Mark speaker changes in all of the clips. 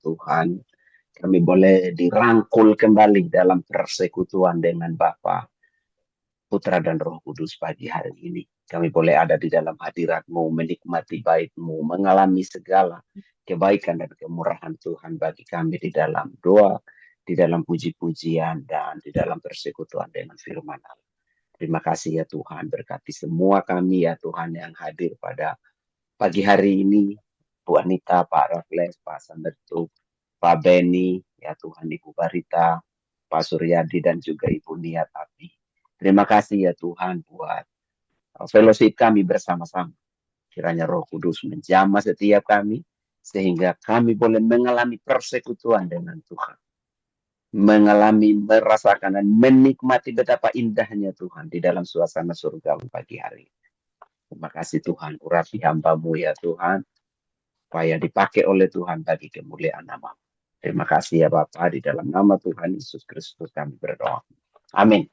Speaker 1: Tuhan, kami boleh dirangkul kembali dalam persekutuan dengan Bapa, Putra dan Roh Kudus pagi hari ini. Kami boleh ada di dalam hadirat-Mu, menikmati bait-Mu, mengalami segala kebaikan dan kemurahan Tuhan bagi kami di dalam doa, di dalam puji-pujian, dan di dalam persekutuan dengan firman Allah. Terima kasih ya Tuhan, berkati semua kami ya Tuhan yang hadir pada pagi hari ini, Bu Anita, Pak Raffles, Pak Sandertuk, Pak Beni, ya Tuhan, Ibu Barita, Pak Suryadi, dan juga Ibu Niat Abi. Terima kasih ya Tuhan buat fellowship kami bersama-sama. Kiranya Roh Kudus menjamah setiap kami, sehingga kami boleh mengalami persekutuan dengan Tuhan. Mengalami, merasakan, dan menikmati betapa indahnya Tuhan di dalam suasana surga pagi hari. Terima kasih Tuhan, urapi hamba-Mu ya Tuhan, supaya dipakai oleh Tuhan bagi kemuliaan nama. Terima kasih ya Bapa, di dalam nama Tuhan Yesus Kristus kami berdoa. Amin.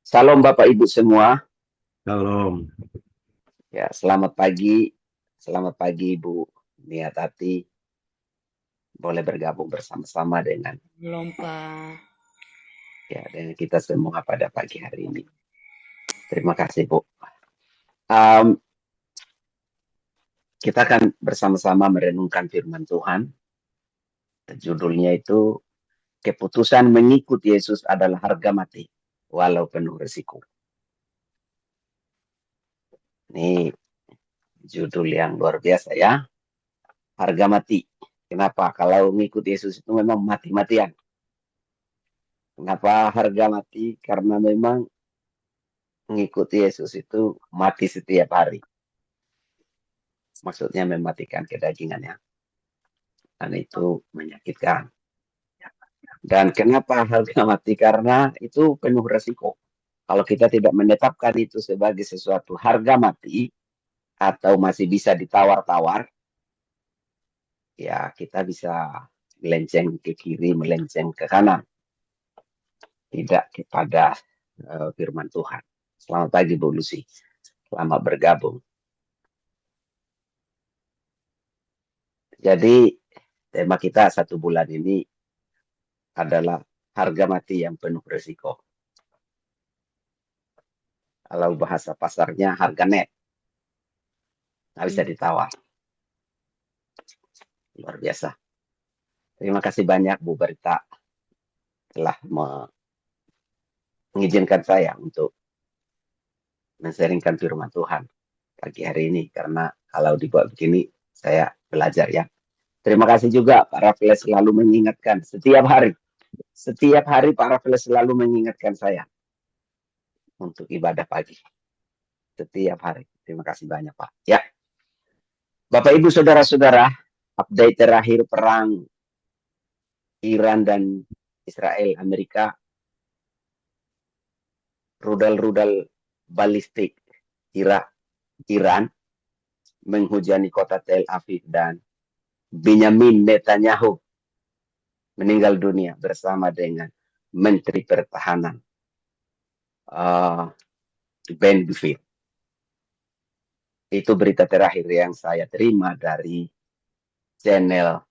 Speaker 1: Salam Bapak Ibu semua.
Speaker 2: Shalom.
Speaker 1: Ya, selamat pagi. Selamat pagi Ibu Niatati. Boleh bergabung bersama-sama dengan ya, dengan kita semua pada pagi hari ini. Terima kasih Bu. Kita akan bersama-sama merenungkan firman Tuhan. Judulnya itu, keputusan mengikut Yesus adalah harga mati, walau penuh risiko. Ini judul yang luar biasa ya. Harga mati. Kenapa? Kalau mengikut Yesus itu memang mati-matian. Kenapa harga mati? Karena memang mengikuti Yesus itu mati setiap hari. Maksudnya mematikan kedagingannya. Dan itu menyakitkan. Dan kenapa harga mati? Karena itu penuh resiko. Kalau kita tidak menetapkan itu sebagai sesuatu harga mati, atau masih bisa ditawar-tawar, ya kita bisa melenceng ke kiri, melenceng ke kanan. Tidak kepada firman Tuhan. Selamat pagi Bu Lucy. Selamat bergabung. Jadi tema kita 1 bulan ini adalah harga mati yang penuh risiko. Kalau bahasa pasarnya harga net. Nggak bisa ditawar. Luar biasa. Terima kasih banyak Bu Berita telah mengizinkan saya untuk men-sharingkan firman Tuhan pagi hari ini. Karena kalau dibuat begini, saya belajar ya. Terima kasih juga Pak Raffles selalu mengingatkan setiap hari. Setiap hari Pak Raffles selalu mengingatkan saya untuk ibadah pagi. Setiap hari. Terima kasih banyak Pak. Ya. Bapak Ibu Saudara-saudara, update terakhir perang Iran dan Israel Amerika, rudal-rudal balistik Iran menghujani kota Tel Aviv dan Benjamin Netanyahu meninggal dunia bersama dengan Menteri Pertahanan Ben Gvir. Itu berita terakhir yang saya terima dari channel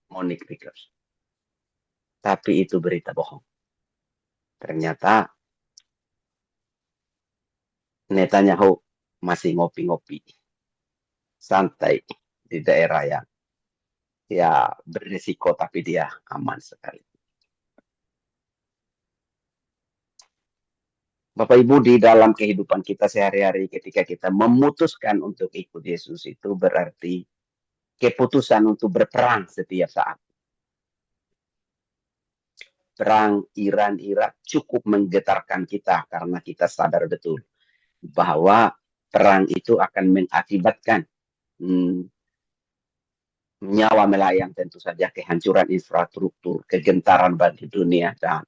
Speaker 1: Monique Vickers. Tapi itu berita bohong. Ternyata Netanyahu masih ngopi-ngopi santai di daerah yang ya berisiko, tapi dia aman sekali. Bapak Ibu, di dalam kehidupan kita sehari-hari ketika kita memutuskan untuk ikut Yesus, itu berarti keputusan untuk berperang setiap saat. Perang Iran-Irak cukup menggetarkan kita karena kita sadar betul bahwa perang itu akan mengakibatkan nyawa melayang, tentu saja kehancuran infrastruktur, kegentaran bagi dunia, dan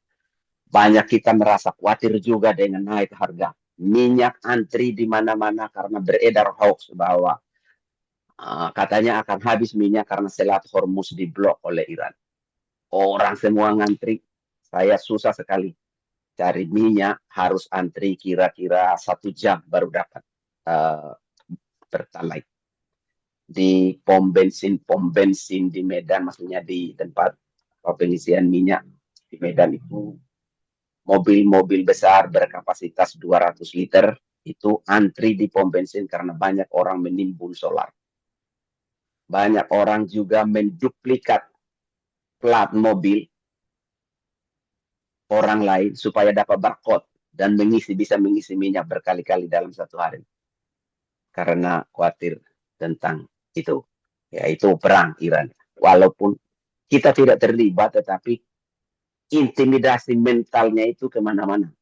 Speaker 1: banyak kita merasa khawatir juga dengan naik harga minyak, antri di mana-mana karena beredar hoax bahwa katanya akan habis minyak karena Selat Hormuz diblok oleh Iran. Orang semua ngantri. Saya susah sekali cari minyak, harus antri kira-kira 1 jam baru dapat Pertalite. Di pom bensin di Medan, maksudnya di tempat pengisian minyak di Medan itu, mobil-mobil besar berkapasitas 200 liter itu antri di pom bensin karena banyak orang menimbun solar. Banyak orang juga menduplikat plat mobil orang lain supaya dapat barcode dan bisa mengisi minyak berkali-kali dalam satu hari. Karena khawatir tentang itu. Ya, itu perang Iran. Walaupun kita tidak terlibat, tetapi intimidasi mentalnya itu kemana-mana.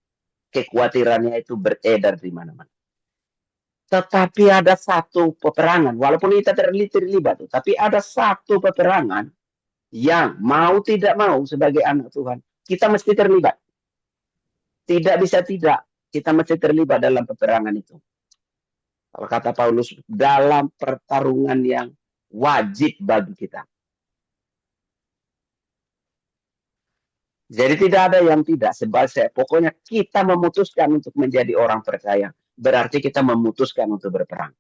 Speaker 1: Kekhawatirannya itu beredar di mana-mana. Tetapi ada satu peperangan, walaupun kita terlibat, tapi ada satu peperangan yang mau tidak mau sebagai anak Tuhan, kita mesti terlibat. Tidak bisa tidak, kita mesti terlibat dalam peperangan itu. Kalau kata Paulus, dalam pertarungan yang wajib bagi kita. Jadi tidak ada yang tidak. Pokoknya kita memutuskan untuk menjadi orang percaya. Berarti kita memutuskan untuk berperang.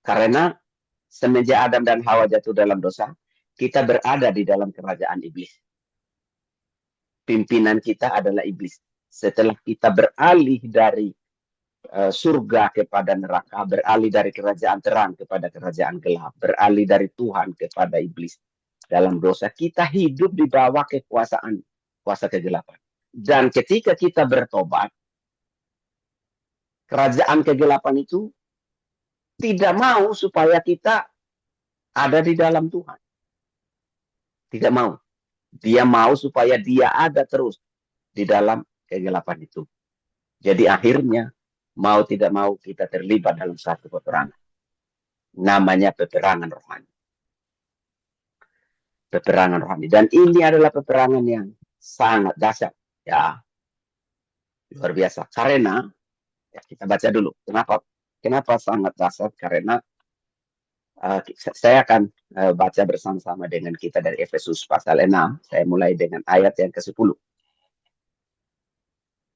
Speaker 1: Karena semenjak Adam dan Hawa jatuh dalam dosa, kita berada di dalam kerajaan iblis. Pimpinan kita adalah iblis. Setelah kita beralih dari surga kepada neraka, beralih dari kerajaan terang kepada kerajaan gelap, beralih dari Tuhan kepada iblis. Dalam dosa kita hidup di bawah kekuasaan kuasa kegelapan. Dan ketika kita bertobat, kerajaan kegelapan itu tidak mau supaya kita ada di dalam Tuhan. Tidak mau. Dia mau supaya dia ada terus di dalam kegelapan itu. Jadi akhirnya mau tidak mau kita terlibat dalam satu peperangan. Namanya peperangan rohani. Peperangan rohani. Dan ini adalah peperangan yang sangat dahsyat. Ya, luar biasa. Karena, ya kita baca dulu. Kenapa sangat dahsyat? Karena saya akan baca bersama-sama dengan kita dari Efesus pasal 6. Saya mulai dengan ayat yang ke-10.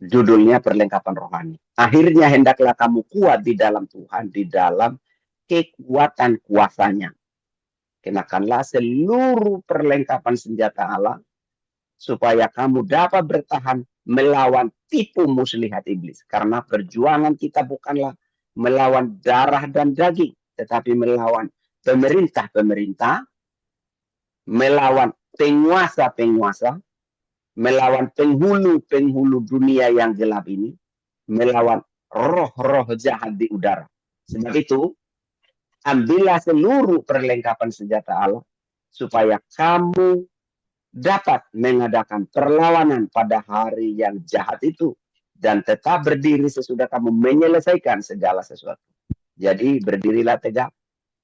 Speaker 1: Judulnya perlengkapan rohani. Akhirnya hendaklah kamu kuat di dalam Tuhan, di dalam kekuatan kuasanya. Kenakanlah seluruh perlengkapan senjata Allah, supaya kamu dapat bertahan melawan tipu muslihat iblis. Karena perjuangan kita bukanlah melawan darah dan daging, tetapi melawan pemerintah-pemerintah, melawan penguasa-penguasa, melawan penghulu-penghulu dunia yang gelap ini, melawan roh-roh jahat di udara. Sebab itu, ambillah seluruh perlengkapan senjata Allah, supaya kamu dapat mengadakan perlawanan pada hari yang jahat itu, dan tetap berdiri sesudah kamu menyelesaikan segala sesuatu. Jadi berdirilah tegak,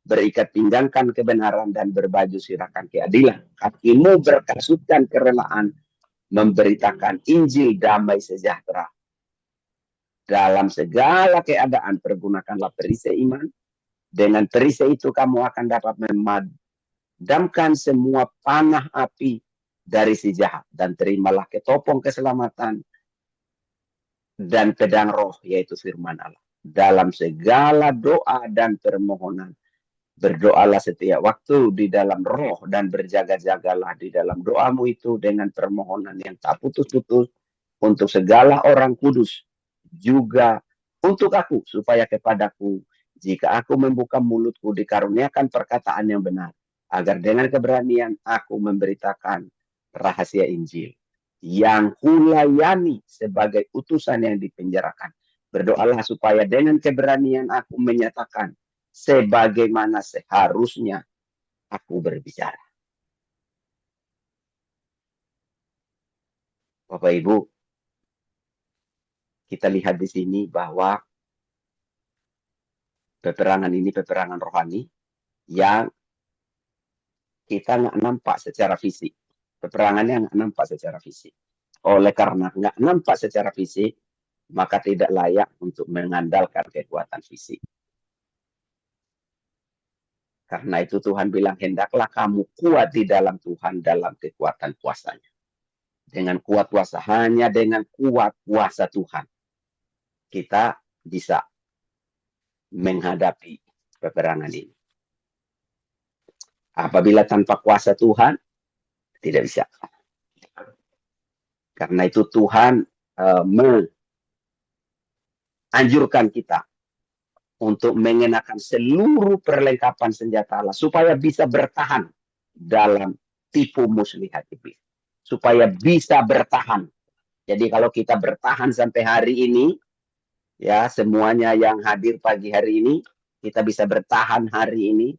Speaker 1: berikat pinggangkan kebenaran, dan berbaju sirahkan keadilan. Kakimu berkasutkan kerelaan, memberitakan Injil damai sejahtera. Dalam segala keadaan pergunakanlah perisai iman. Dengan perisai itu kamu akan dapat memadamkan semua panah api dari si jahat, dan terimalah ketopong keselamatan dan pedang roh, yaitu firman Allah. Dalam segala doa dan permohonan, berdoalah setiap waktu di dalam roh, dan berjaga-jagalah di dalam doamu itu dengan permohonan yang tak putus-putus untuk segala orang kudus, juga untuk aku, supaya kepadaku, jika aku membuka mulutku, dikaruniakan perkataan yang benar, agar dengan keberanian aku memberitakan rahasia Injil yang kulayani sebagai utusan yang dipenjarakan. Berdoalah supaya dengan keberanian aku menyatakan sebagaimana seharusnya aku berbicara. Bapak Ibu, kita lihat di sini bahwa peperangan ini peperangan rohani yang kita nggak nampak secara fisik. Peperangannya nggak nampak secara fisik. Oleh karena nggak nampak secara fisik, maka tidak layak untuk mengandalkan kekuatan fisik. Karena itu Tuhan bilang, hendaklah kamu kuat di dalam Tuhan dalam kekuatan kuasanya. Dengan kuat kuasa, hanya dengan kuat kuasa Tuhan. kita bisa menghadapi peperangan ini. Apabila tanpa kuasa Tuhan, tidak bisa. Karena itu Tuhan menganjurkan kita untuk mengenakan seluruh perlengkapan senjata Allah supaya bisa bertahan dalam tipu muslihat iblis. Supaya bisa bertahan. Jadi kalau kita bertahan sampai hari ini, ya semuanya yang hadir pagi hari ini, kita bisa bertahan hari ini,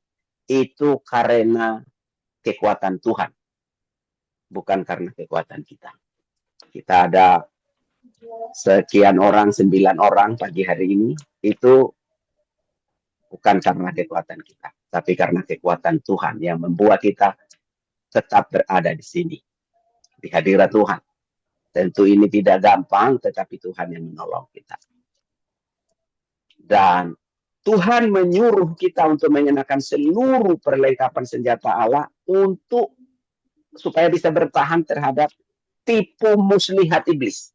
Speaker 1: itu karena kekuatan Tuhan. Bukan karena kekuatan kita. Kita ada sekian orang, 9 orang pagi hari ini, itu bukan karena kekuatan kita, tapi karena kekuatan Tuhan yang membuat kita tetap berada di sini, di hadirat Tuhan. Tentu ini tidak gampang, tetapi Tuhan yang menolong kita. Dan Tuhan menyuruh kita untuk mengenakan seluruh perlengkapan senjata Allah untuk supaya bisa bertahan terhadap tipu muslihat iblis.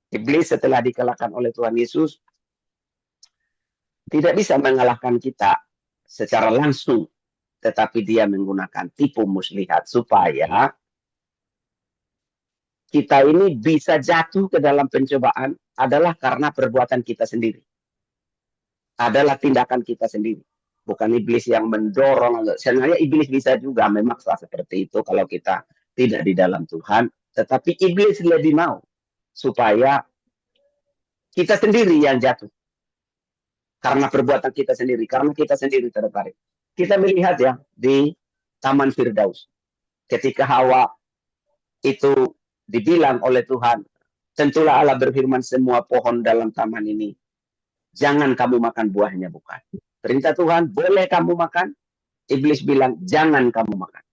Speaker 1: Iblis setelah dikalahkan oleh Tuhan Yesus tidak bisa mengalahkan kita secara langsung, tetapi dia menggunakan tipu muslihat supaya kita ini bisa jatuh ke dalam pencobaan adalah karena perbuatan kita sendiri. Adalah tindakan kita sendiri. Bukan iblis yang mendorong. Sebenarnya iblis bisa juga memaksa seperti itu kalau kita tidak di dalam Tuhan. Tetapi iblis lebih mau supaya kita sendiri yang jatuh. Karena perbuatan kita sendiri. Karena kita sendiri tertarik. Kita melihat ya di Taman Firdaus. Ketika Hawa itu dibilang oleh Tuhan, tentulah Allah berfirman semua pohon dalam taman ini, jangan kamu makan buahnya, bukan. Perintah Tuhan, boleh kamu makan. Iblis bilang, jangan kamu makan.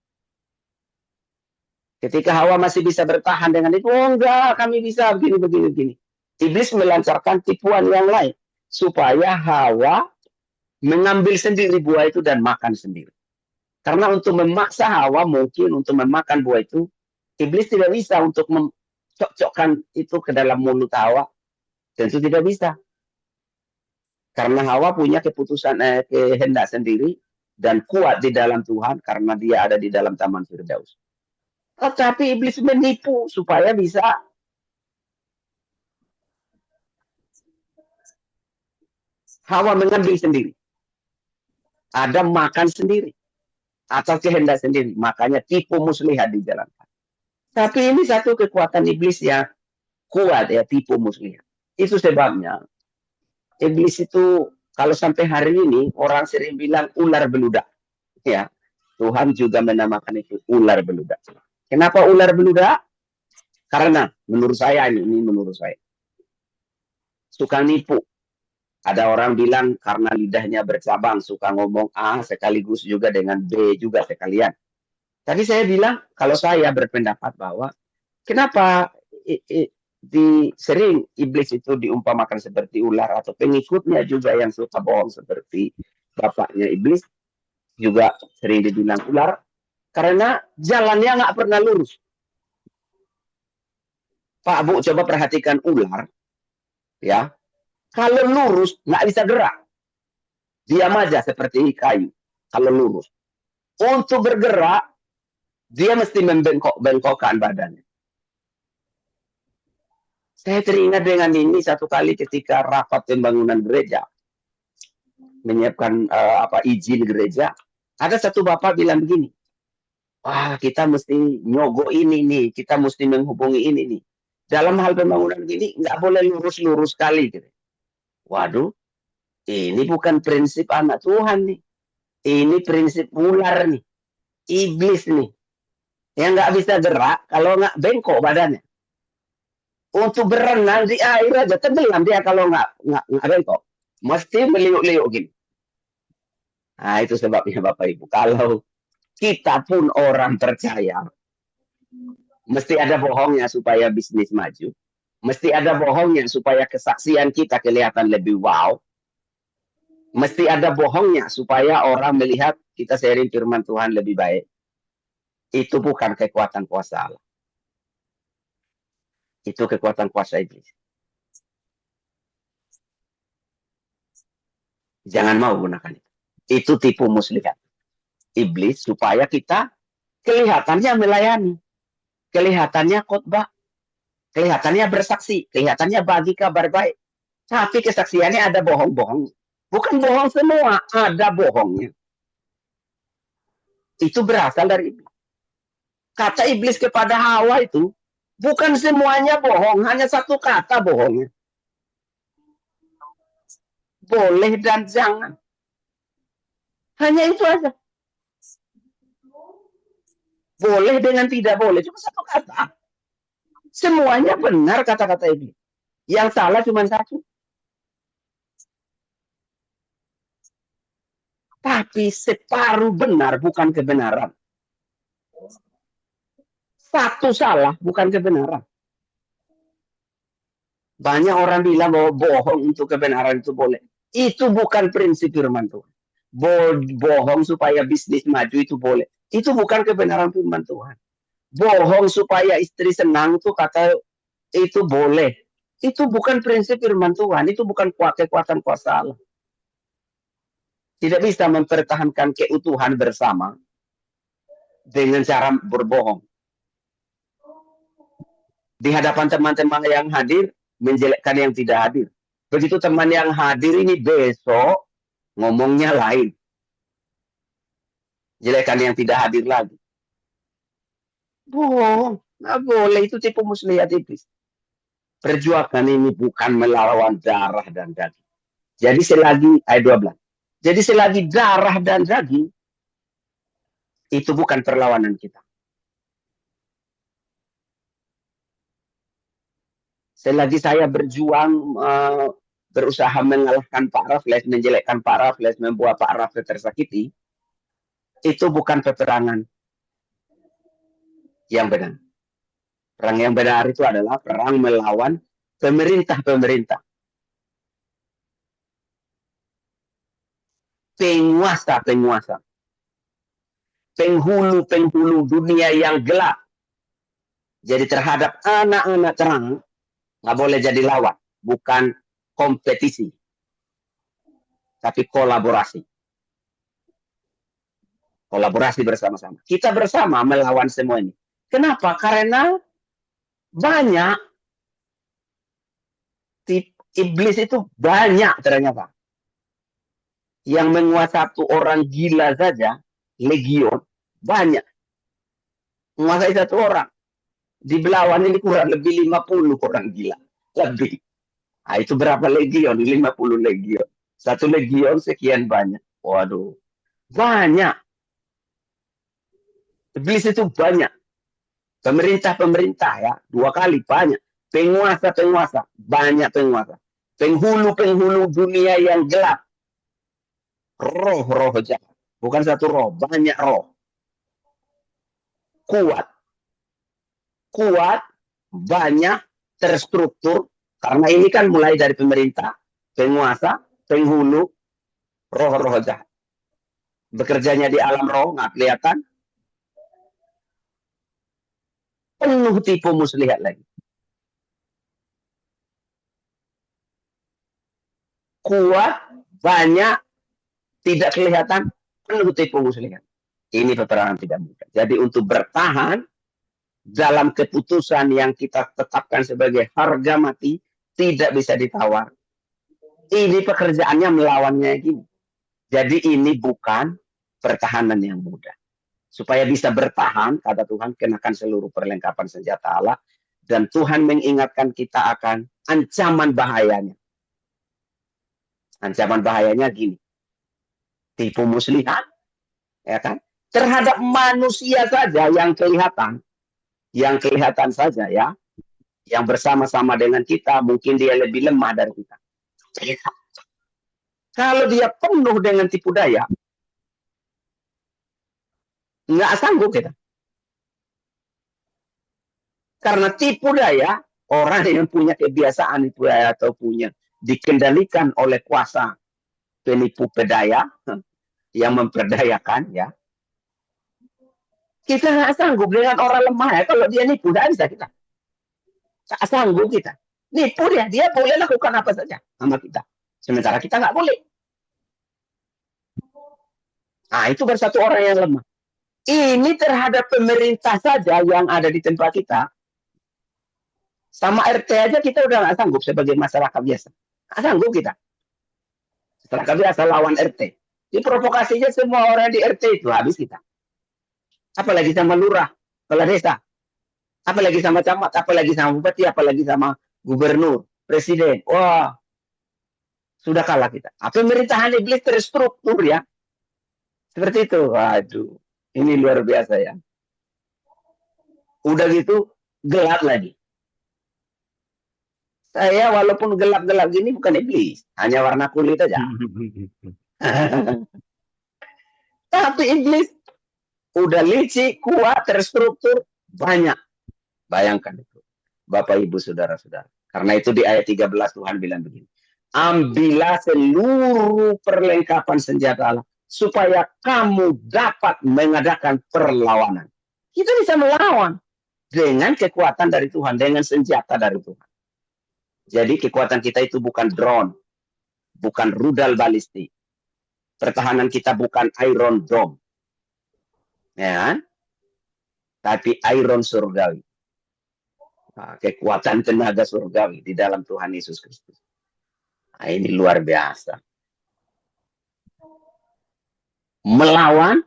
Speaker 1: Ketika Hawa masih bisa bertahan dengan itu, oh enggak, kami bisa begini. Iblis melancarkan tipuan yang lain. Supaya Hawa mengambil sendiri buah itu dan makan sendiri. Karena untuk memaksa Hawa, mungkin untuk memakan buah itu, iblis tidak bisa untuk mencocokkan itu ke dalam mulut Hawa. Tentu tidak bisa. Karena Hawa punya kehendak sendiri dan kuat di dalam Tuhan karena dia ada di dalam Taman Firdaus. Tetapi iblis menipu supaya bisa Hawa mengambil sendiri. Adam makan sendiri atau kehendak sendiri. Makanya tipu muslihat dijalankan. Tapi ini satu kekuatan iblis yang kuat ya, tipu muslihat. Itu sebabnya iblis itu kalau sampai hari ini orang sering bilang ular beludak. Ya, Tuhan juga menamakan itu ular beludak. Kenapa ular beludak? Karena menurut saya ini menurut saya suka nipu. Ada orang bilang karena lidahnya bercabang, suka ngomong A sekaligus juga dengan B juga sekalian. Tadi saya bilang, kalau saya berpendapat bahwa kenapa sering iblis itu diumpamakan seperti ular atau pengikutnya juga yang suka bohong seperti bapaknya iblis juga sering dibilang ular karena jalannya nggak pernah lurus. Pak Bu coba perhatikan ular, ya kalau lurus nggak bisa gerak, diam aja seperti kayu. Kalau lurus, untuk bergerak dia mesti membengkok-bengkokkan badannya. Saya teringat dengan ini satu kali ketika rapat pembangunan gereja, menyiapkan izin gereja. Ada satu bapak bilang begini, wah kita mesti nyogo ini nih, kita mesti menghubungi ini nih. Dalam hal pembangunan gini nggak boleh lurus-lurus kali. Gitu. Waduh, ini bukan prinsip anak Tuhan nih. Ini prinsip ular nih, iblis nih, yang nggak bisa gerak kalau nggak bengkok badannya. Untuk berenang di air aja tenggelam dia kalau nggak bengkok, mesti meliuk-liuk gini. Nah itu sebabnya Bapak Ibu, kalau kita pun orang percaya, mesti ada bohongnya supaya bisnis maju, mesti ada bohongnya supaya kesaksian kita kelihatan lebih wow, mesti ada bohongnya supaya orang melihat kita sharing firman Tuhan lebih baik. Itu bukan kekuatan kuasa Allah. Itu kekuatan kuasa iblis. Jangan mau gunakan itu. Itu tipu muslihat iblis supaya kita kelihatannya melayani, kelihatannya khotbah, kelihatannya bersaksi, kelihatannya bagi kabar baik. Tapi kesaksiannya ada bohong-bohong. Bukan bohong semua, ada bohongnya. Itu berasal dari iblis. Kata iblis kepada Hawa itu, bukan semuanya bohong, hanya satu kata bohongnya. Boleh dan jangan. Hanya itu aja. Boleh dengan tidak boleh, cuma satu kata. Semuanya benar kata-kata iblis. Yang salah cuma satu. Tapi separuh benar bukan kebenaran. Satu salah bukan kebenaran. Banyak orang bilang bahwa bohong untuk kebenaran itu boleh. Itu bukan prinsip firman Tuhan. Bohong supaya bisnis maju itu boleh. Itu bukan kebenaran firman Tuhan. Bohong supaya istri senang itu kata itu boleh. Itu bukan prinsip firman Tuhan. Itu bukan kekuatan kuasa Allah. Tidak bisa mempertahankan keutuhan bersama dengan cara berbohong. Di hadapan teman-teman yang hadir, menjelekkan yang tidak hadir. Begitu teman yang hadir ini besok, ngomongnya lain. Jelekan yang tidak hadir lagi. Bohong. Nggak boleh, itu tipu muslihat iblis. Perjuangan ini bukan melawan darah dan daging. Jadi selagi, ayat 12. Jadi selagi darah dan daging, itu bukan perlawanan kita. Selagi saya berjuang, berusaha mengalahkan Pak Raffles, menjelekkan Pak Raffles, membuat Pak Raffles tersakiti, itu bukan peperangan yang benar. Perang yang benar itu adalah perang melawan pemerintah-pemerintah. Penguasa-penguasa. Penghulu-penghulu dunia yang gelap. Jadi terhadap anak-anak terang, nggak boleh jadi lawan. Bukan kompetisi. Tapi kolaborasi. Kolaborasi bersama-sama. Kita bersama melawan semua ini. Kenapa? Karena banyak iblis itu banyak ternyata. Yang menguasai satu orang gila saja, legion, banyak. Menguasai satu orang. Di Belawan ini kurang lebih 50 orang gila. Lebih. Nah, itu berapa legion? 50 legion. Satu legion sekian banyak. Waduh. Banyak. Iblis itu banyak. Pemerintah-pemerintah ya. 2 kali banyak. Penguasa-penguasa. Banyak penguasa. Penghulu-penghulu dunia yang gelap. Roh-roh jahat. Bukan satu roh. Banyak roh. Kuat. Kuat. Banyak. Terstruktur. Karena ini kan mulai dari pemerintah. Penguasa. Penghulu. Roh-roh jahat. Bekerjanya di alam roh. Nggak kelihatan. Penuh tipu muslihat lagi. Kuat, banyak, tidak kelihatan, penuh tipu muslihat. Ini peperangan tidak mudah. Jadi untuk bertahan dalam keputusan yang kita tetapkan sebagai harga mati, tidak bisa ditawar. Ini pekerjaannya melawannya gini. Jadi ini bukan pertahanan yang mudah. Supaya bisa bertahan, kata Tuhan, kenakan seluruh perlengkapan senjata Allah. Dan Tuhan mengingatkan kita akan ancaman bahayanya. Ancaman bahayanya gini. Tipu muslihat, ya kan? Terhadap manusia saja yang kelihatan saja ya, yang bersama-sama dengan kita, mungkin dia lebih lemah dari kita. Kalau dia penuh dengan tipu daya, nggak sanggup kita. Karena tipu daya, orang yang punya kebiasaan tipu daya atau punya dikendalikan oleh kuasa penipu pedaya yang memperdayakan ya. Kita nggak sanggup dengan orang lemah ya. Kalau dia nipu, nggak bisa kita. Nggak sanggup kita. Nipu dia boleh lakukan apa saja sama kita. Sementara kita nggak boleh. Nah, itu baru satu orang yang lemah. Ini terhadap pemerintah saja yang ada di tempat kita, sama RT aja kita udah nggak sanggup sebagai masyarakat biasa. Nggak sanggup kita. Setelah kami asal lawan RT. Di provokasinya semua orang di RT itu habis kita. Apalagi sama lurah, kepala desa, apalagi sama camat, apalagi sama bupati, apalagi sama gubernur, presiden. Wah, sudah kalah kita. Pemerintahan iblis terstruktur ya. Seperti itu. Waduh, ini luar biasa ya. Udah gitu, gelap lagi. Saya walaupun gelap-gelap gini bukan iblis, hanya warna kulit aja. Tapi iblis udah licik, kuat, terstruktur, banyak. Bayangkan itu. Bapak, Ibu, Saudara-saudara. Karena itu di ayat 13 Tuhan bilang begini. Ambillah seluruh perlengkapan senjata Allah supaya kamu dapat mengadakan perlawanan. Kita bisa melawan dengan kekuatan dari Tuhan, dengan senjata dari Tuhan. Jadi kekuatan kita itu bukan drone, bukan rudal balistik. Pertahanan kita bukan Iron Dome. Ya, tapi Iron surgawi. Nah, kekuatan tenaga surgawi di dalam Tuhan Yesus Kristus. Nah, ini luar biasa. Melawan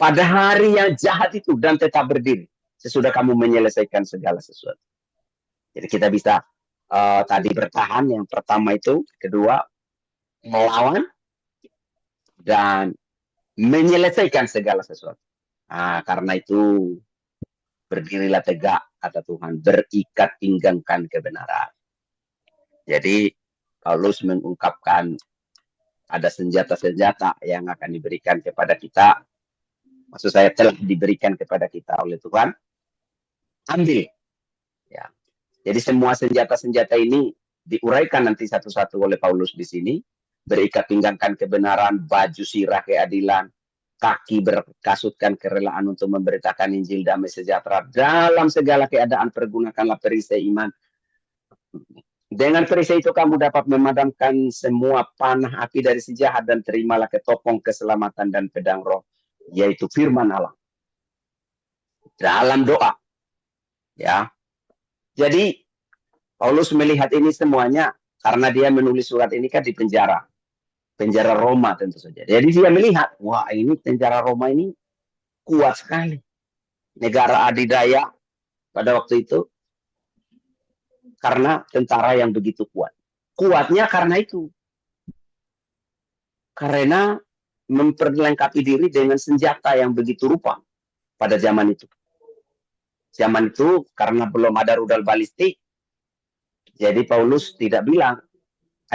Speaker 1: pada hari yang jahat itu dan tetap berdiri sesudah kamu menyelesaikan segala sesuatu. Jadi kita bisa tadi bertahan, yang pertama itu, kedua melawan, dan menyelesaikan segala sesuatu. Nah, karena itu berdirilah tegak, kata Tuhan, berikat pinggangkan kebenaran. Jadi Paulus mengungkapkan ada senjata-senjata yang akan diberikan kepada kita. Maksud saya telah diberikan kepada kita oleh Tuhan. Ambil. Ya. Jadi semua senjata-senjata ini diuraikan nanti satu-satu oleh Paulus di sini. Berikat pinggangkan kebenaran, baju sirah keadilan, kaki berkasutkan kerelaan untuk memberitakan Injil damai sejahtera. Dalam segala keadaan pergunakanlah perisai iman. Dengan perisai itu kamu dapat memadamkan semua panah api dari si jahat, dan terimalah ketopong keselamatan dan pedang roh, yaitu firman Allah. Dalam doa. Ya. Jadi Paulus melihat ini semuanya karena dia menulis surat ini kan di penjara. Penjara Roma tentu saja. Jadi dia melihat, wah ini penjara Roma ini kuat sekali. Negara adidaya pada waktu itu karena tentara yang begitu kuat. Kuatnya karena itu. Karena memperlengkapi diri dengan senjata yang begitu rupa pada zaman itu. Zaman itu karena belum ada rudal balistik, jadi Paulus tidak bilang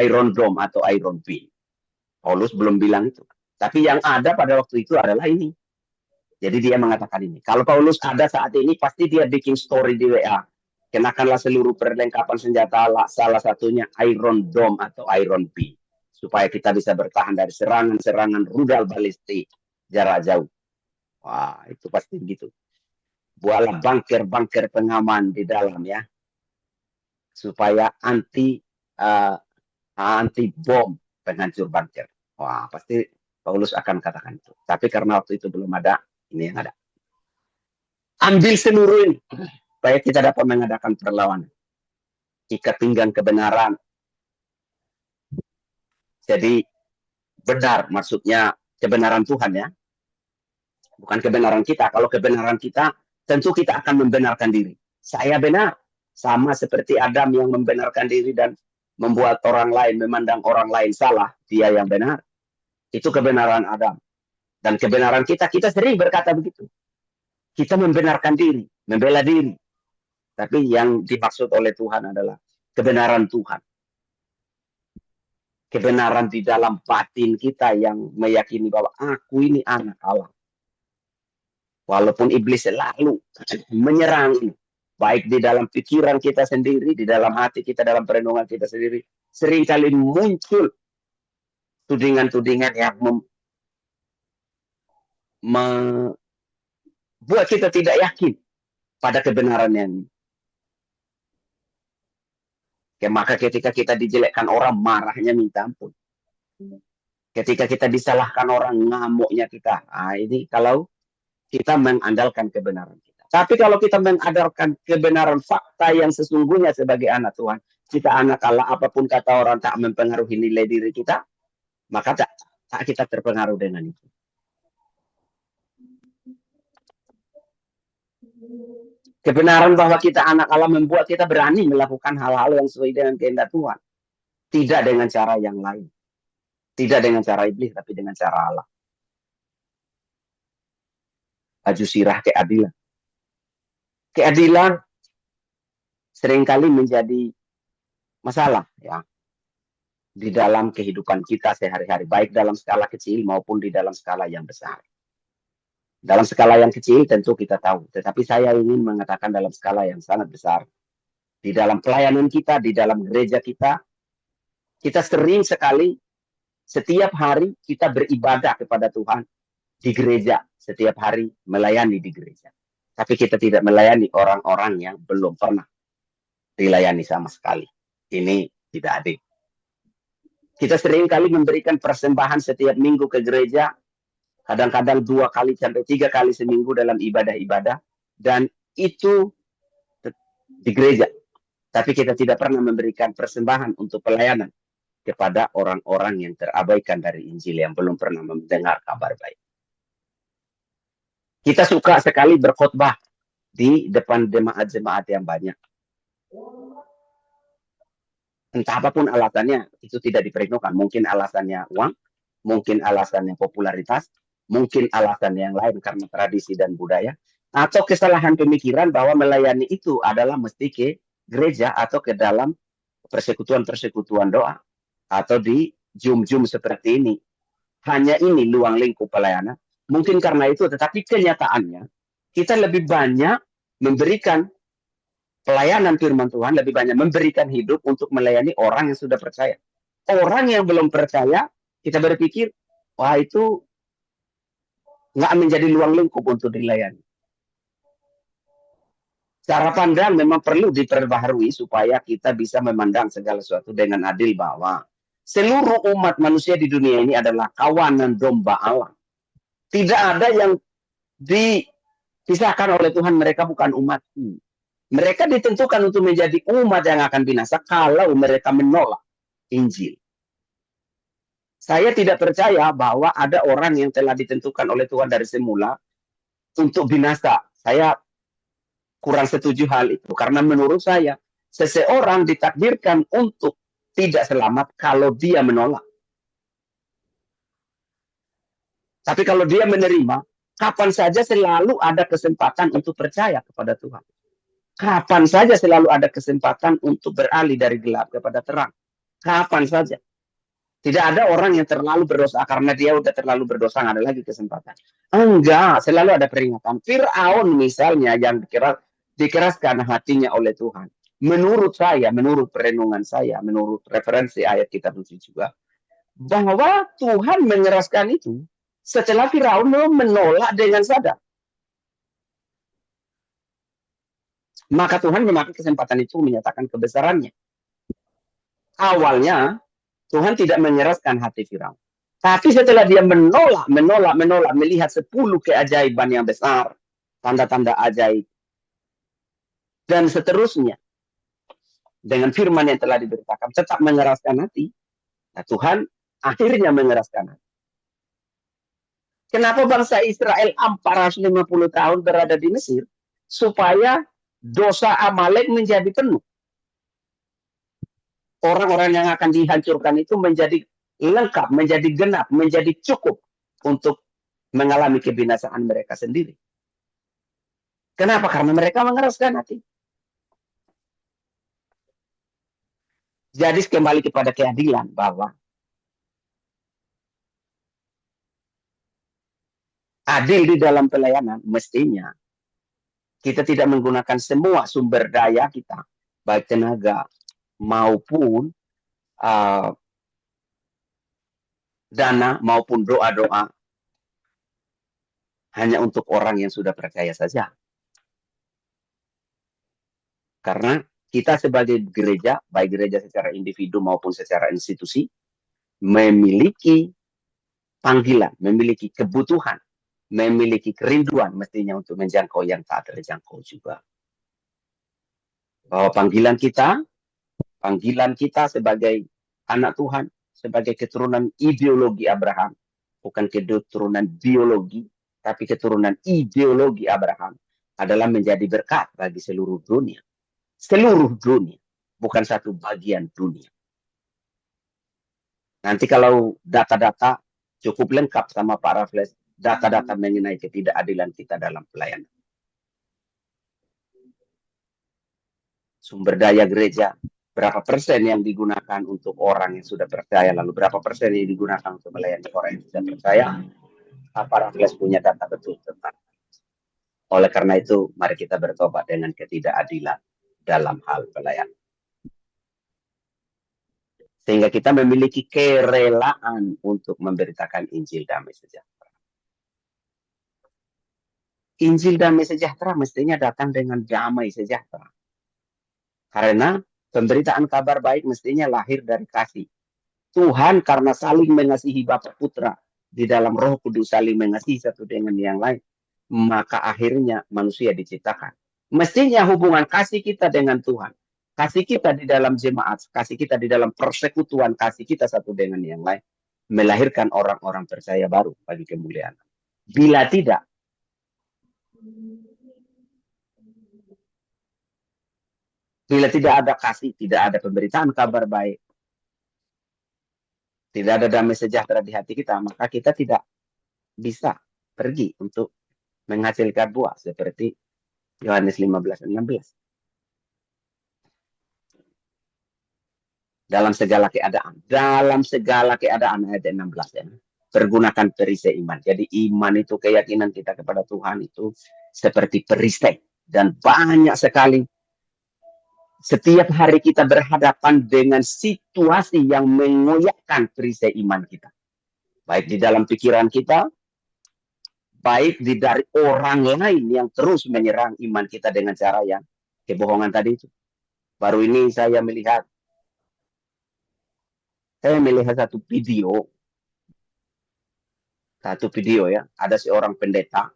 Speaker 1: Iron Dome atau Iron Beam. Paulus belum bilang itu. Tapi yang ada pada waktu itu adalah ini. Jadi dia mengatakan ini. Kalau Paulus ada saat ini, pasti dia bikin story di WA. Kenakanlah seluruh perlengkapan senjata Allah, salah satunya Iron Dome atau Iron Beam. Supaya kita bisa bertahan dari serangan-serangan rudal balistik jarak jauh. Wah, itu pasti begitu. Buatlah bunker-bunker pengaman di dalam ya. Supaya anti bom penghancur bunker. Wah, pasti Paulus akan katakan itu. Tapi karena waktu itu belum ada, ini yang ada. Ambil seluruh ini supaya kita dapat mengadakan perlawanan. Ikat pinggang kebenaran. Jadi benar maksudnya kebenaran Tuhan ya. Bukan kebenaran kita. Kalau kebenaran kita, tentu kita akan membenarkan diri. Saya benar. Sama seperti Adam yang membenarkan diri dan membuat orang lain memandang orang lain salah. Dia yang benar. Itu kebenaran Adam. Dan kebenaran kita sering berkata begitu. Kita membenarkan diri, membela diri. Tapi yang dimaksud oleh Tuhan adalah kebenaran Tuhan. Kebenaran di dalam batin kita yang meyakini bahwa aku ini anak Allah. Walaupun iblis selalu menyerang ini. Baik di dalam pikiran kita sendiri, di dalam hati kita, dalam perenungan kita sendiri. Seringkali muncul tudingan-tudingan yang membuat kita tidak yakin pada kebenaran yang ini. Maka ketika kita dijelekkan orang, marahnya minta ampun. Ketika kita disalahkan orang, ngamuknya kita. Nah, ini kalau kita mengandalkan kebenaran kita. Tapi kalau kita mengandalkan kebenaran fakta yang sesungguhnya sebagai anak Tuhan, kita anak Allah, apapun kata orang tak mempengaruhi nilai diri kita, maka tak kita terpengaruh dengan itu. Kebenaran bahwa kita anak Allah membuat kita berani melakukan hal-hal yang sesuai dengan kehendak Tuhan. Tidak dengan cara yang lain. Tidak dengan cara iblis, tapi dengan cara Allah. Baju sirah keadilan. Keadilan seringkali menjadi masalah ya di dalam kehidupan kita sehari-hari, baik dalam skala kecil maupun di dalam skala yang besar. Dalam skala yang kecil tentu kita tahu, tetapi saya ingin mengatakan dalam skala yang sangat besar. Di dalam pelayanan kita, di dalam gereja kita sering sekali setiap hari kita beribadah kepada Tuhan di gereja, setiap hari melayani di gereja. Tapi kita tidak melayani orang-orang yang belum pernah dilayani sama sekali. Ini tidak adil. Kita sering kali memberikan persembahan setiap minggu ke gereja, kadang-kadang 2 kali sampai 3 kali seminggu dalam ibadah-ibadah, dan itu di gereja. Tapi kita tidak pernah memberikan persembahan untuk pelayanan kepada orang-orang yang terabaikan dari Injil, yang belum pernah mendengar kabar baik. Kita suka sekali berkhotbah di depan jemaat-jemaat yang banyak. Entah apapun alasannya, itu tidak diperhitungkan. Mungkin alasannya uang, mungkin alasannya popularitas, mungkin alasan yang lain karena tradisi dan budaya, atau kesalahan pemikiran bahwa melayani itu adalah mesti ke gereja atau ke dalam persekutuan-persekutuan doa, atau di Zoom-Zoom seperti ini. Hanya ini luang lingkup pelayanan. Mungkin karena itu, tetapi kenyataannya kita lebih banyak memberikan pelayanan firman Tuhan, lebih banyak memberikan hidup untuk melayani orang yang sudah percaya. Orang yang belum percaya, kita berpikir, wah itu nggak menjadi luang lingkup untuk dilayani. Cara pandang memang perlu diperbaharui supaya kita bisa memandang segala sesuatu dengan adil, bahwa seluruh umat manusia di dunia ini adalah kawanan domba Allah. Tidak ada yang dipisahkan oleh Tuhan, mereka bukan umat. Mereka ditentukan untuk menjadi umat yang akan binasa kalau mereka menolak Injil. Saya tidak percaya bahwa ada orang yang telah ditentukan oleh Tuhan dari semula untuk binasa. Saya kurang setuju hal itu, karena menurut saya seseorang ditakdirkan untuk tidak selamat kalau dia menolak. Tapi kalau dia menerima, kapan saja selalu ada kesempatan untuk percaya kepada Tuhan. Kapan saja selalu ada kesempatan untuk beralih dari gelap kepada terang. Kapan saja. Tidak ada orang yang terlalu berdosa karena dia udah terlalu berdosa, nggak ada lagi kesempatan. Enggak, selalu ada peringatan. Firaun misalnya yang dikeraskan hatinya oleh Tuhan. Menurut saya, menurut perenungan saya, menurut referensi ayat kitab suci juga, bahwa Tuhan mengeraskan itu setelah Firaun menolak dengan sadar. Maka Tuhan memakai kesempatan itu menyatakan kebesarannya. Awalnya Tuhan tidak mengeraskan hati Firaun. Tapi setelah dia menolak, melihat 10 keajaiban yang besar, tanda-tanda ajaib, dan seterusnya, dengan firman yang telah diberitakan, tetap mengeraskan hati, nah Tuhan akhirnya mengeraskan hati. Kenapa bangsa Israel 450 tahun berada di Mesir? Supaya dosa Amalek menjadi penuh. Orang-orang yang akan dihancurkan itu menjadi lengkap, menjadi genap, menjadi cukup untuk mengalami kebinasaan mereka sendiri. Kenapa? Karena mereka mengeraskan hati. Jadi kembali kepada keadilan, bahwa adil di dalam pelayanan mestinya kita tidak menggunakan semua sumber daya kita, baik tenaga maupun dana maupun doa-doa hanya untuk orang yang sudah percaya saja. Karena kita sebagai gereja, baik gereja secara individu maupun secara institusi, memiliki panggilan, memiliki kebutuhan, memiliki kerinduan mestinya untuk menjangkau yang tak terjangkau juga. Bahwa panggilan kita sebagai anak Tuhan, sebagai keturunan ideologi Abraham, bukan keturunan biologi, tapi keturunan ideologi Abraham, adalah menjadi berkat bagi seluruh dunia. Seluruh dunia, bukan satu bagian dunia. Nanti kalau data-data cukup lengkap sama Pak Raffles, data-data mengenai ketidakadilan kita dalam pelayanan. Sumber daya gereja, berapa persen yang digunakan untuk orang yang sudah percaya, lalu berapa persen yang digunakan untuk melayani orang yang sudah percaya. Pak Raffles punya data betul tentang. Oleh karena itu, mari kita bertobat dengan ketidakadilan dalam hal pelayanan. Sehingga kita memiliki kerelaan untuk memberitakan Injil damai sejahtera. Injil damai sejahtera mestinya datang dengan damai sejahtera. Karena pemberitaan kabar baik mestinya lahir dari kasih. Tuhan karena saling mengasihi Bapa Putra di dalam Roh Kudus saling mengasihi satu dengan yang lain, maka akhirnya manusia diciptakan. Mestinya hubungan kasih kita dengan Tuhan, kasih kita di dalam jemaat, kasih kita di dalam persekutuan, kasih kita satu dengan yang lain, melahirkan orang-orang percaya baru bagi kemuliaan. Bila tidak, ada kasih, tidak ada pemberitaan kabar baik, tidak ada damai sejahtera di hati kita, maka kita tidak bisa pergi untuk menghasilkan buah seperti Yohanes 15:16. Dalam segala keadaan ayat 16 ya. Pergunakan perisai iman. Jadi iman itu keyakinan kita kepada Tuhan itu seperti perisai, dan banyak sekali setiap hari kita berhadapan dengan situasi yang mengoyakkan perisai iman kita. Baik di dalam pikiran kita, baik dari orang lain yang terus menyerang iman kita dengan cara yang kebohongan tadi itu. Baru ini saya melihat satu video ya, ada seorang pendeta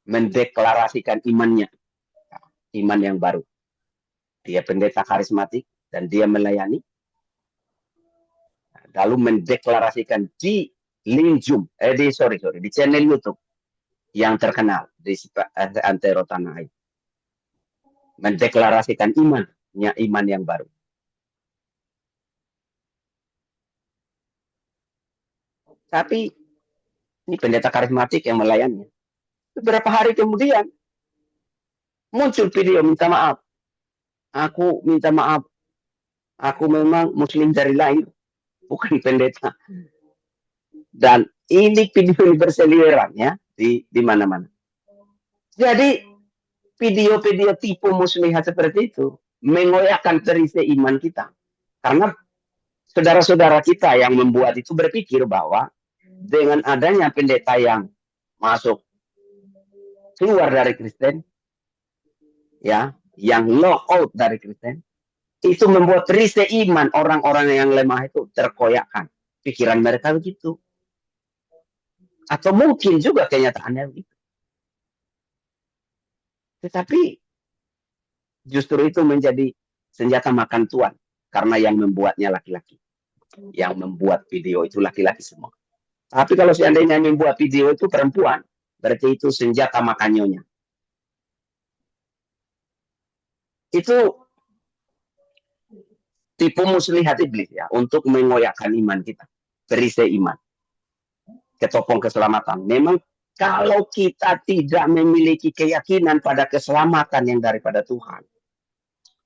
Speaker 1: mendeklarasikan imannya, iman yang baru. Dia pendeta karismatik dan dia melayani, lalu mendeklarasikan di di channel YouTube yang terkenal di antero tanah air, mendeklarasikan imannya, iman yang baru. Tapi ini pendeta karismatik yang melayani. Beberapa hari kemudian muncul video minta maaf. Aku minta maaf. Aku memang muslim dari lahir, bukan pendeta. Dan ini video berseliweran ya di mana-mana. Jadi video-video tipu muslihat seperti itu mengoyakkan perisai iman kita. Karena saudara-saudara kita yang membuat itu berpikir bahwa dengan adanya pendeta yang masuk keluar dari Kristen, ya, yang lock out dari Kristen, itu membuat perisai iman orang-orang yang lemah itu terkoyakkan. Pikiran mereka begitu. Atau mungkin juga kenyataannya begitu. Tetapi justru itu menjadi senjata makan tuan, karena yang membuatnya laki-laki. Yang membuat video itu laki-laki semua. Tapi kalau seandainya membuat video itu perempuan, berarti itu senjata makan nyonya. Itu tipu muslihat iblis ya, untuk mengoyakkan iman kita, perisai iman, ketopong keselamatan. Memang kalau kita tidak memiliki keyakinan pada keselamatan yang daripada Tuhan,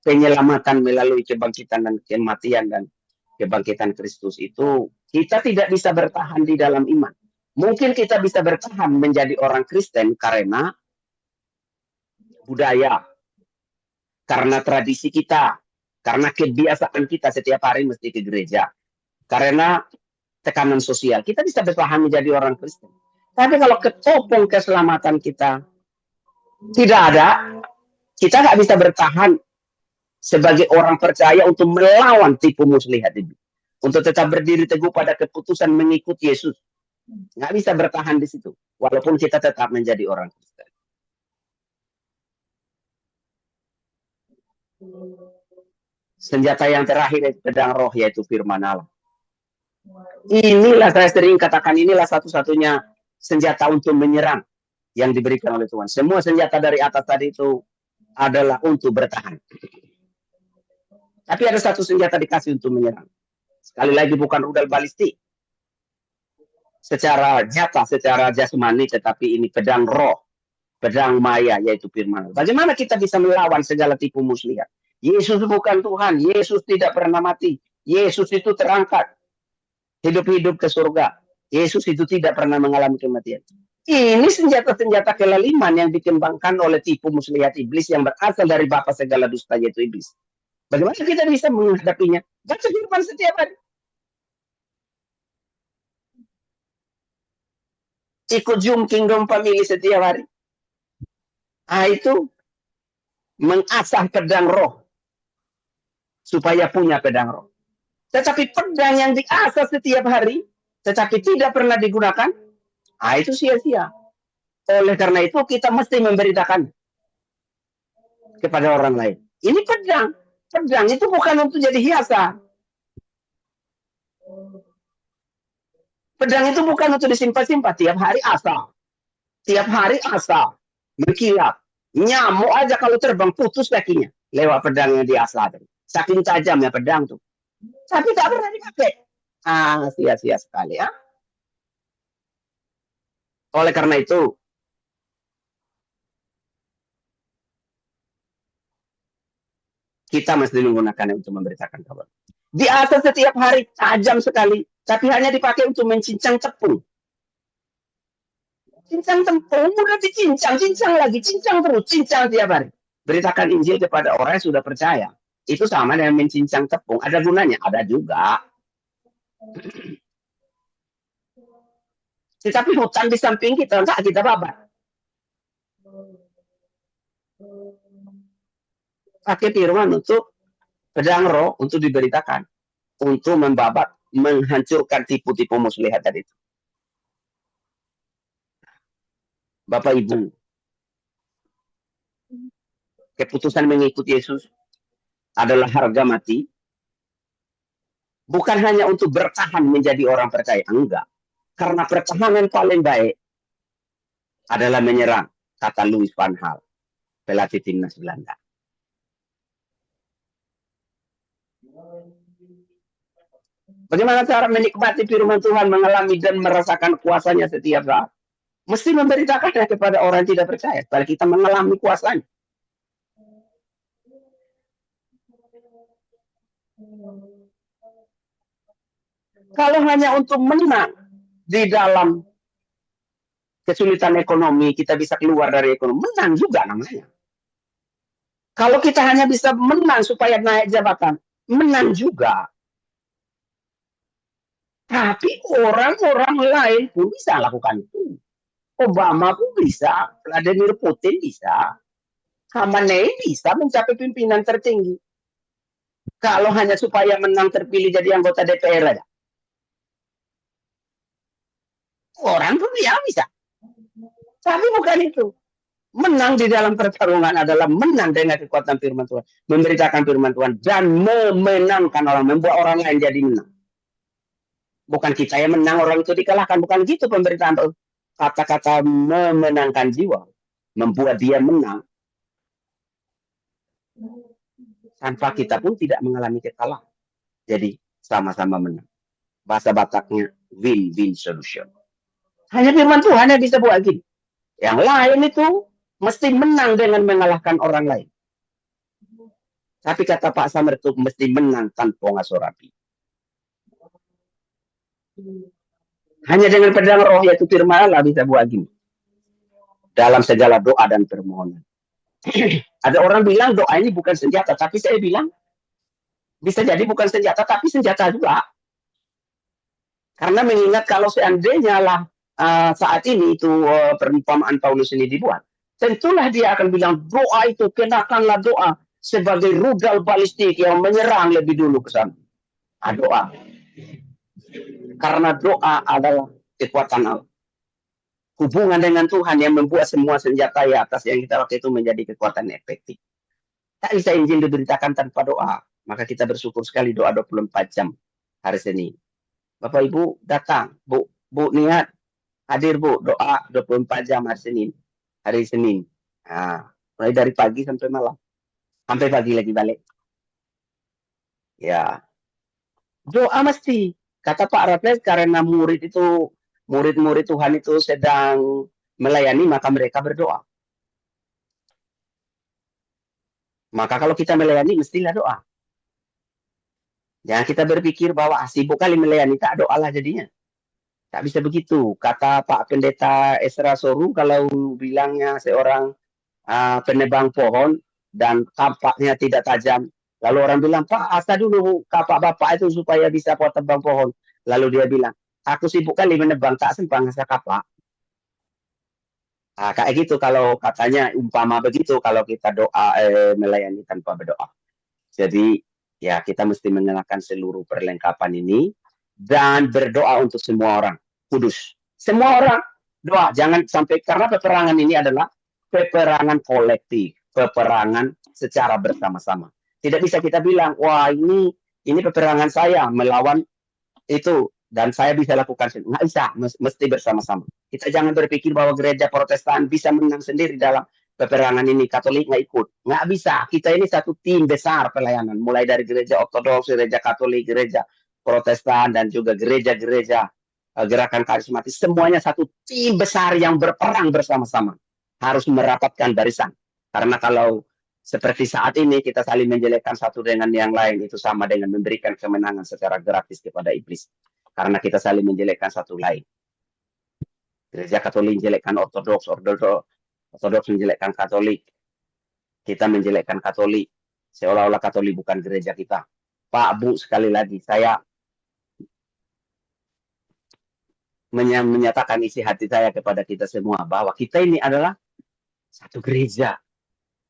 Speaker 1: penyelamatan melalui kebangkitan dan kematian dan kebangkitan Kristus itu, kita tidak bisa bertahan di dalam iman. Mungkin kita bisa bertahan menjadi orang Kristen karena budaya, karena tradisi kita, karena kebiasaan kita setiap hari mesti ke gereja, karena tekanan sosial. Kita bisa bertahan menjadi orang Kristen. Tapi kalau ketopong keselamatan kita tidak ada, kita nggak bisa bertahan sebagai orang percaya untuk melawan tipu muslihat ini. untuk tetap berdiri teguh pada keputusan mengikut Yesus. Nggak bisa bertahan di situ, walaupun kita tetap menjadi orang Kristen. Senjata yang terakhir itu pedang roh, yaitu firman Allah. Inilah saya sering katakan, inilah satu-satunya senjata untuk menyerang yang diberikan oleh Tuhan. Semua senjata dari atas tadi itu adalah untuk bertahan. Tapi ada satu senjata dikasih untuk menyerang. Sekali lagi bukan rudal balistik secara nyata, secara jasmani, tetapi ini pedang roh, pedang maya, yaitu firman. Bagaimana kita bisa melawan segala tipu muslihat? Yesus bukan Tuhan, Yesus tidak pernah mati, Yesus itu terangkat hidup-hidup ke surga, Yesus itu tidak pernah mengalami kematian. Ini senjata-senjata kelaliman yang dikembangkan oleh tipu muslihat iblis yang berasal dari bapa segala dusta, yaitu iblis. Bagaimana kita bisa menghadapinya? Baca firman setiap hari. Ikut Zoom Kingdom Family setiap hari. Itu mengasah pedang roh supaya punya pedang roh. Tetapi pedang yang diasah setiap hari tetapi tidak pernah digunakan, itu sia-sia. Oleh karena itu kita mesti memberitakan kepada orang lain. Ini pedang. Pedang itu bukan untuk jadi hiasan. Pedang itu bukan untuk disimpan-simpan. Tiap hari asah. Tiap hari asah. Berkilat. Nyamuk aja kalau terbang putus kakinya lewat pedang yang diasah. Saking tajamnya pedang tuh. Tapi tak pernah dipakai. Sia-sia sekali ya. Oleh karena itu, kita mesti menggunakannya untuk memberitakan kabar. Di atas setiap hari tajam sekali, tapi hanya dipakai untuk mencincang tepung. Cincang tepung, udah dicincang, cincang lagi, cincang terus, cincang tiap hari. Beritakan Injil kepada orang yang sudah percaya. Itu sama dengan mencincang tepung. Ada gunanya? Ada juga. Tetapi hutan di samping kita, enggak kita babat. Pakai firman untuk pedang roh, untuk diberitakan. Untuk membabat, menghancurkan tipu-tipu muslihat tadi itu. Bapak Ibu, keputusan mengikut Yesus adalah harga mati. Bukan hanya untuk bertahan menjadi orang percaya, enggak. Karena pertahanan paling baik adalah menyerang, kata Louis van Gaal, pelatih timnas Belanda. Bagaimana cara menikmati firman Tuhan, mengalami dan merasakan kuasanya setiap saat? Mesti memberitakannya kepada orang yang tidak percaya, supaya kita mengalami kuasanya. Kalau hanya untuk menang di dalam kesulitan ekonomi, kita bisa keluar dari ekonomi, menang juga namanya. Kalau kita hanya bisa menang supaya naik jabatan, menang juga. Tapi orang-orang lain pun bisa lakukan itu. Obama pun bisa, Vladimir Putin bisa, Khamenei bisa mencapai pimpinan tertinggi. Kalau hanya supaya menang terpilih jadi anggota DPR aja. Orang pun ya bisa. Tapi bukan itu. Menang di dalam pertarungan adalah menang dengan kekuatan firman Tuhan. Memberitakan firman Tuhan dan memenangkan orang. Membuat orang lain jadi menang. Bukan kita yang menang, orang itu dikalahkan. Bukan gitu pemberitaan. Kata-kata memenangkan jiwa. Membuat dia menang. Tanpa kita pun tidak mengalami kekalahan. Jadi sama-sama menang. Bahasa Bataknya win-win solution. Hanya firman Tuhan yang bisa buat gini. Yang lain itu mesti menang dengan mengalahkan orang lain. Tapi kata Pak Samer itu mesti menang tanpa ngasor api. Hanya dengan pedang roh, yaitu firman Allah, bisa buat gini. Dalam segala doa dan permohonan. Ada orang bilang doa ini bukan senjata, tapi saya bilang bisa jadi bukan senjata, tapi senjata juga. Karena mengingat kalau seandainya lah saat ini itu perumpamaan Paulus ini dibuat, tentulah dia akan bilang doa itu, kenakanlah doa sebagai rudal balistik yang menyerang lebih dulu ke sana. Doa. Karena doa adalah kekuatan Allah. Hubungan dengan Tuhan yang membuat semua senjata di atas yang kita pakai itu menjadi kekuatan efektif. Tak bisa Injil diberitakan tanpa doa. Maka kita bersyukur sekali doa 24 jam hari Senin. Bapak Ibu datang, Bu niat hadir Bu, doa 24 jam hari Senin. Nah, mulai dari pagi sampai malam. Sampai pagi lagi balik. Ya, doa mesti. Kata Pak Raffles, karena murid-murid Tuhan itu sedang melayani, maka mereka berdoa. Maka kalau kita melayani, mestilah doa. Jangan kita berpikir bahwa sibuk kali melayani, tak doalah jadinya. Tak bisa begitu. Kata Pak Pendeta Esra Soru, kalau bilangnya seorang penebang pohon dan kapaknya tidak tajam. Lalu orang bilang, Pak, asa dulu kapak bapak itu supaya bisa tebang pohon. Lalu dia bilang, aku sibuk kali menebang, tak sempat asa kapak. Nah, kayak gitu kalau katanya umpama begitu kalau kita doa melayani tanpa berdoa. Jadi ya kita mesti mengenakan seluruh perlengkapan ini dan berdoa untuk semua orang kudus. Semua orang doa, jangan sampai karena peperangan ini adalah peperangan kolektif, peperangan secara bersama-sama. Tidak bisa kita bilang, wah ini peperangan saya melawan itu dan saya bisa lakukan sendiri. Nggak bisa, mesti bersama-sama. Kita jangan berpikir bahwa gereja Protestan bisa menang sendiri dalam peperangan ini. Katolik nggak ikut. Nggak bisa. Kita ini satu tim besar pelayanan. Mulai dari gereja Ortodoks, gereja Katolik, gereja Protestan, dan juga gereja-gereja gerakan karismatis. Semuanya satu tim besar yang berperang bersama-sama. Harus merapatkan barisan. Karena kalau seperti saat ini kita saling menjelekkan satu dengan yang lain, itu sama dengan memberikan kemenangan secara gratis kepada iblis. Karena kita saling menjelekkan satu lain. Gereja Katolik menjelekkan Ortodoks menjelekkan Katolik. Kita menjelekkan Katolik. Seolah-olah Katolik bukan gereja kita. Pak, Bu, sekali lagi saya menyatakan isi hati saya kepada kita semua bahwa kita ini adalah satu gereja.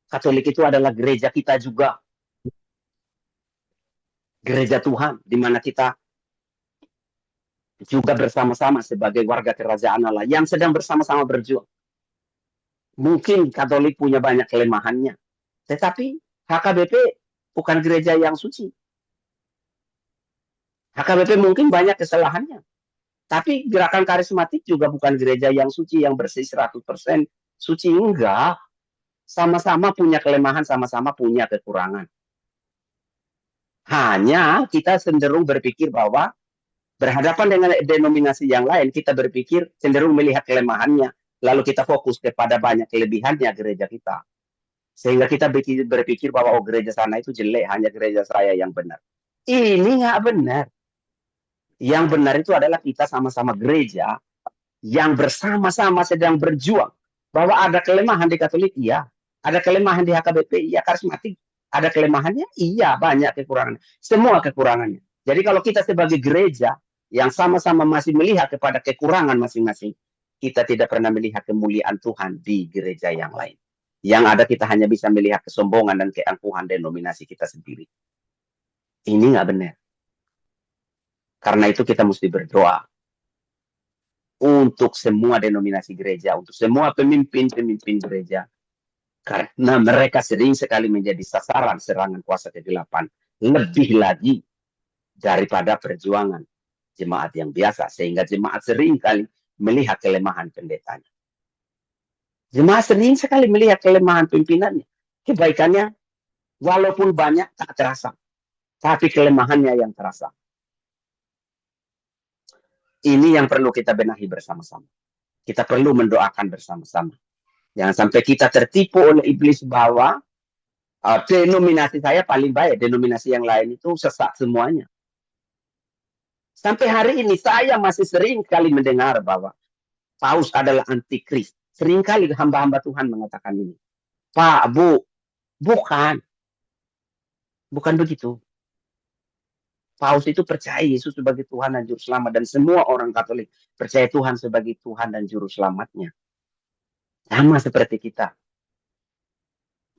Speaker 1: Katolik itu adalah gereja kita juga. Gereja Tuhan, di mana kita juga bersama-sama sebagai warga kerajaan Allah yang sedang bersama-sama berjuang. Mungkin Katolik punya banyak kelemahannya, tetapi HKBP bukan gereja yang suci. HKBP mungkin banyak kesalahannya, tapi gerakan karismatik juga bukan gereja yang suci, yang bersih 100% suci. Enggak. Sama-sama punya kelemahan, sama-sama punya kekurangan. Hanya kita cenderung berpikir bahwa berhadapan dengan denominasi yang lain, kita berpikir cenderung melihat kelemahannya, lalu kita fokus kepada banyak kelebihannya gereja kita. Sehingga kita berpikir bahwa gereja sana itu jelek, hanya gereja saya yang benar. Ini nggak benar. Yang benar itu adalah kita sama-sama gereja yang bersama-sama sedang berjuang. Bahwa ada kelemahan di Katolik, iya. Ada kelemahan di HKBP, iya. Karismatik, ada kelemahannya, iya. Banyak kekurangannya. Semua kekurangannya. Jadi kalau kita sebagai gereja yang sama-sama masih melihat kepada kekurangan masing-masing, kita tidak pernah melihat kemuliaan Tuhan di gereja yang lain. Yang ada kita hanya bisa melihat kesombongan dan keangkuhan denominasi kita sendiri. Ini nggak benar. Karena itu kita mesti berdoa untuk semua denominasi gereja, untuk semua pemimpin-pemimpin gereja. Karena mereka sering sekali menjadi sasaran serangan kuasa kegelapan. Lebih lagi daripada perjuangan jemaat yang biasa. Sehingga jemaat sering kali melihat kelemahan pendetanya. Jemaat sering sekali melihat kelemahan pimpinannya. Kebaikannya walaupun banyak tak terasa. Tapi kelemahannya yang terasa. Ini yang perlu kita benahi bersama-sama. Kita perlu mendoakan bersama-sama. Jangan sampai kita tertipu oleh iblis bahwa denominasi saya paling baik, denominasi yang lain itu sesat semuanya. Sampai hari ini saya masih sering kali mendengar bahwa Paus adalah antikris. Sering kali hamba-hamba Tuhan mengatakan ini. Pak, Bu, bukan. Bukan begitu. Paus itu percaya Yesus sebagai Tuhan dan Juru Selamat. Dan semua orang Katolik percaya Tuhan sebagai Tuhan dan Juru Selamatnya. Sama seperti kita.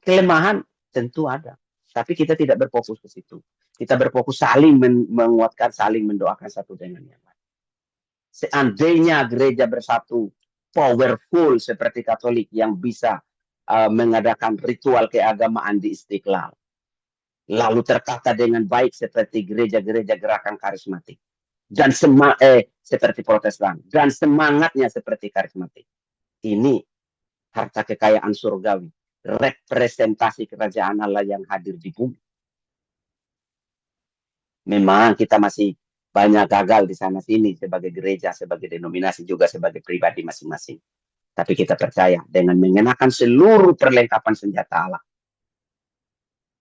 Speaker 1: Kelemahan tentu ada. Tapi kita tidak berfokus ke situ. Kita berfokus saling menguatkan, saling mendoakan satu dengan yang lain. Seandainya gereja bersatu, powerful seperti Katolik yang bisa mengadakan ritual keagamaan di Istiqlal, lalu tertata dengan baik seperti gereja-gereja gerakan karismatik, dan seperti Protestan, dan semangatnya seperti karismatik. Ini harta kekayaan surgawi, representasi kerajaan Allah yang hadir di bumi. Memang kita masih banyak gagal di sana sini sebagai gereja, sebagai denominasi, juga sebagai pribadi masing-masing. Tapi kita percaya dengan mengenakan seluruh perlengkapan senjata Allah,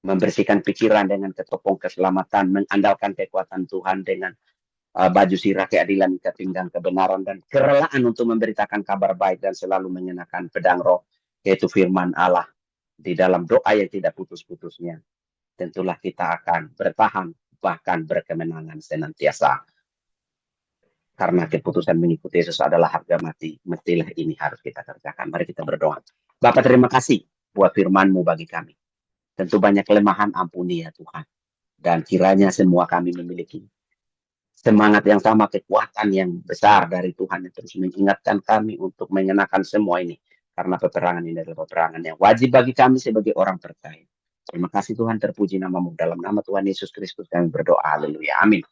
Speaker 1: membersihkan pikiran dengan ketopong keselamatan, mengandalkan kekuatan Tuhan dengan baju sirah keadilan, ikat pinggang kebenaran, dan kerelaan untuk memberitakan kabar baik, dan selalu mengenakan pedang roh, yaitu firman Allah, di dalam doa yang tidak putus-putusnya. Tentulah kita akan bertahan, bahkan berkemenangan senantiasa. Karena keputusan mengikuti Yesus adalah harga mati, mestilah ini harus kita kerjakan. Mari kita berdoa. Bapak, terima kasih buat firman-Mu bagi kami. Tentu banyak kelemahan, ampuni ya Tuhan. Dan kiranya semua kami memiliki semangat yang sama, kekuatan yang besar dari Tuhan yang terus mengingatkan kami untuk mengenakan semua ini. Karena peperangan ini adalah peperangan yang wajib bagi kami sebagai orang percaya. Terima kasih Tuhan, terpuji nama-Mu. Dalam nama Tuhan Yesus Kristus kami berdoa. Haleluya. Amin.